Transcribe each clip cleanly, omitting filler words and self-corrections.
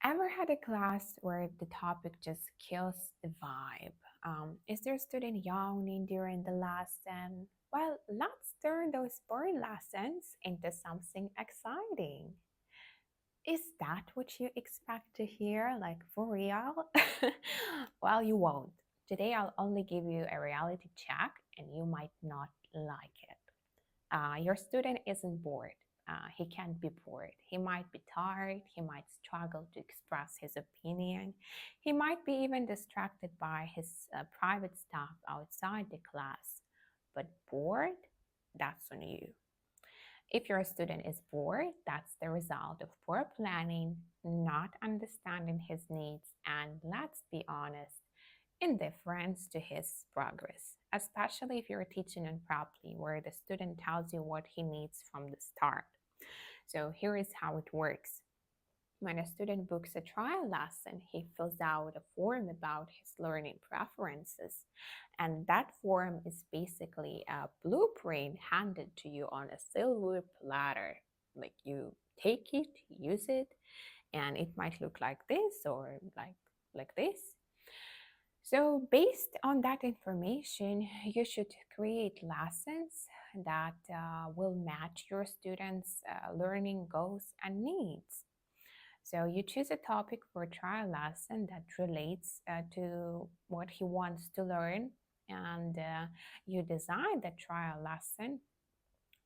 Ever had a class where the topic just kills the vibe? Is there a student yawning during the lesson? Well, let's turn those boring lessons into something exciting. Is that what you expect to hear? Like for real? Well, you won't. Today, I'll only give you a reality check and you might not like it. Your student isn't bored. He can't be bored. He might be tired. He might struggle to express his opinion. He might be even distracted by his private stuff outside the class. But bored? That's on you. If your student is bored, that's the result of poor planning, not understanding his needs, and let's be honest, indifference to his progress, especially if you're teaching him properly, where the student tells you what he needs from the start. So here is how it works. When a student books a trial lesson, he fills out a form about his learning preferences. And that form is basically a blueprint handed to you on a silver platter. Like you take it, use it, and it might look like this or like this. So, based on that information, you should create lessons that will match your students' learning goals and needs. So, you choose a topic for a trial lesson that relates to what he wants to learn, and you design the trial lesson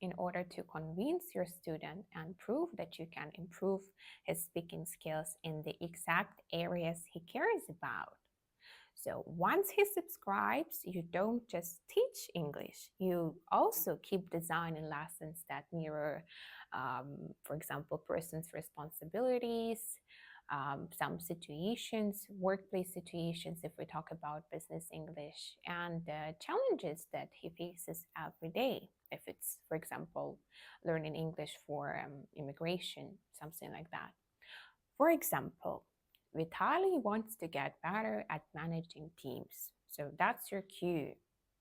in order to convince your student and prove that you can improve his speaking skills in the exact areas he cares about. So once he subscribes, you don't just teach English, you also keep designing lessons that mirror, for example, person's responsibilities, some situations, workplace situations, if we talk about business English, and challenges that he faces every day. If it's, for example, learning English for immigration, something like that. For example, Vitali wants to get better at managing teams. So that's your cue.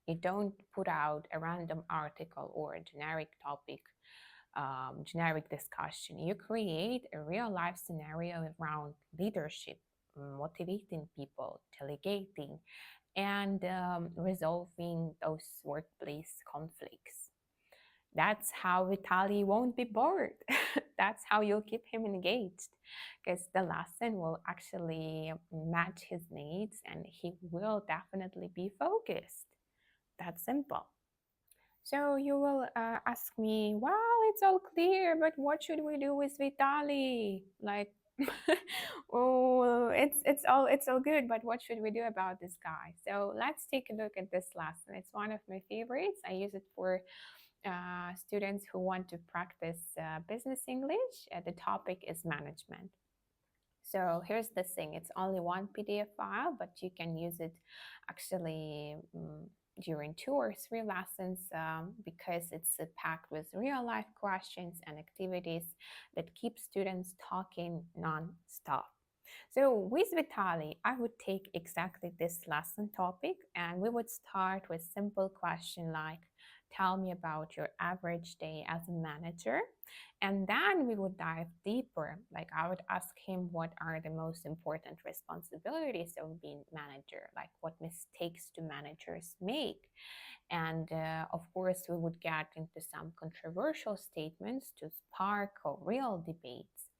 You don't put out a random article or a generic topic, generic discussion. You create a real life scenario around leadership, motivating people, delegating, and resolving those workplace conflicts. That's how Vitali won't be bored. That's how you'll keep him engaged because the lesson will actually match his needs and he will definitely be focused. That's simple. So you will ask me, well, it's all clear, but what should we do with Vitali? Like, oh, it's all good, but what should we do about this guy? So let's take a look at this lesson. It's one of my favorites. I use it for students who want to practice business English. The topic is management. So here's the thing, it's only one PDF file, but you can use it actually during 2 or 3 lessons because it's packed with real life questions and activities that keep students talking non-stop. So with Vitali, I would take exactly this lesson topic and we would start with simple question like, tell me about your average day as a manager. And then we would dive deeper. Like I would ask him what are the most important responsibilities of being manager, like what mistakes do managers make. And of course, we would get into some controversial statements to spark a real debates.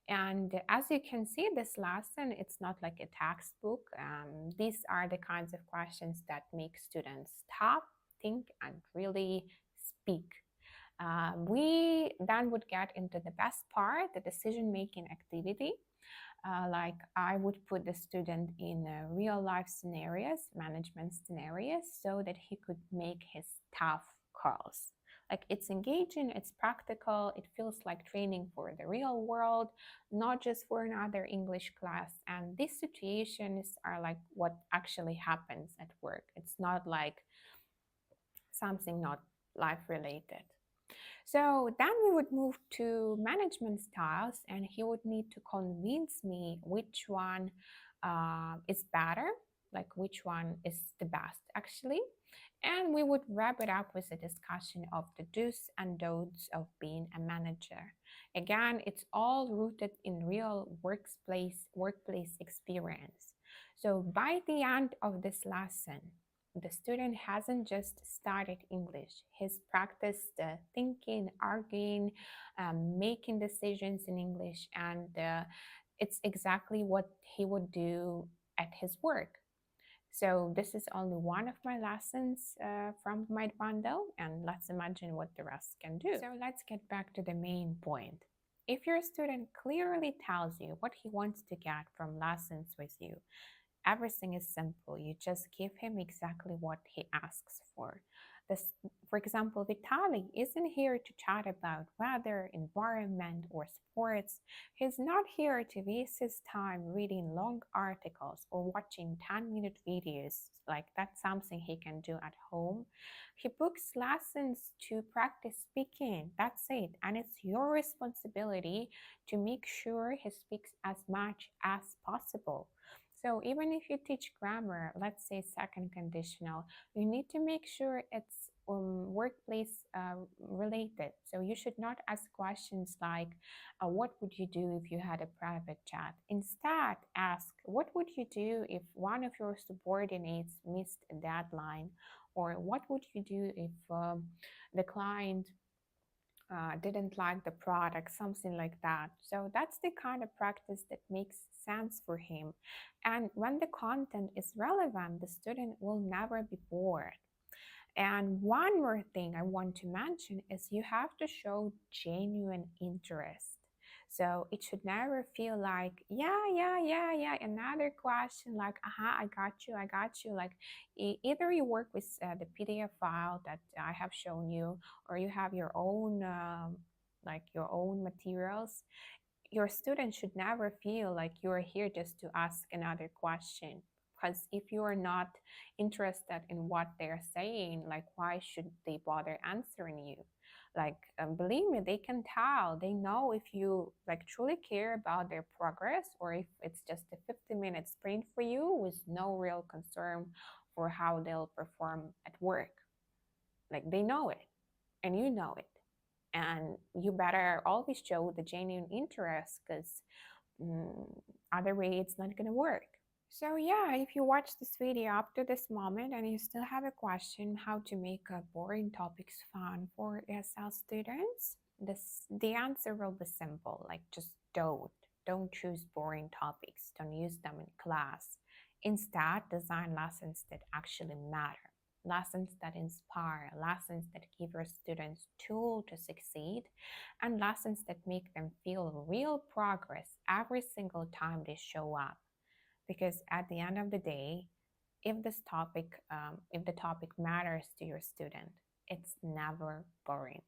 And as you can see, this lesson, it's not like a textbook. These are the kinds of questions that make students stop, think, and really speak. We then would get into the best part, the decision-making activity. Like I would put the student in real life scenarios, management scenarios, so that he could make his tough calls. Like it's engaging, it's practical, it feels like training for the real world, not just for another English class. And these situations are like what actually happens at work. It's not like something not life related. So then we would move to management styles, and he would need to convince me which one is better, like which one is the best actually. And we would wrap it up with a discussion of the do's and don'ts of being a manager. Again, it's all rooted in real workplace experience. So by the end of this lesson, the student hasn't just studied English. He's practiced thinking, arguing, making decisions in English, and it's exactly what he would do at his work. So this is only one of my lessons from my bundle, and let's imagine what the rest can do. So let's get back to the main point. If your student clearly tells you what he wants to get from lessons with you, everything is simple. You just give him exactly what he asks for. This, for example, Vitali isn't here to chat about weather, environment, or sports. He's not here to waste his time reading long articles or watching 10-minute videos. Like that's something he can do at home. He books lessons to practice speaking. That's it. And it's your responsibility to make sure he speaks as much as possible. So even if you teach grammar, let's say second conditional, you need to make sure it's workplace related. So you should not ask questions like, what would you do if you had a private chat? Instead, ask, what would you do if one of your subordinates missed a deadline? Or what would you do if the client didn't like the product, something like that. So that's the kind of practice that makes sense for him. And when the content is relevant, the student will never be bored. And one more thing I want to mention is you have to show genuine interest. So it should never feel like, yeah, another question, like, I got you. Like, either you work with the PDF file that I have shown you, or you have your own, like, your own materials. Your students should never feel like you're here just to ask another question, because if you are not interested in what they're saying, like why should they bother answering you? Like, believe me, they can tell, they know if you like truly care about their progress, or if it's just a 50-minute sprint for you with no real concern for how they'll perform at work. Like, they know it, and you know it, and you better always show the genuine interest, because other way it's not going to work. So yeah, if you watch this video up to this moment and you still have a question how to make boring topics fun for ESL students, the answer will be simple. Like, just don't choose boring topics, don't use them in class. Instead, design lessons that actually matter, lessons that inspire, lessons that give your students tool to succeed, and lessons that make them feel real progress every single time they show up. Because at the end of the day, if the topic matters to your student, it's never boring.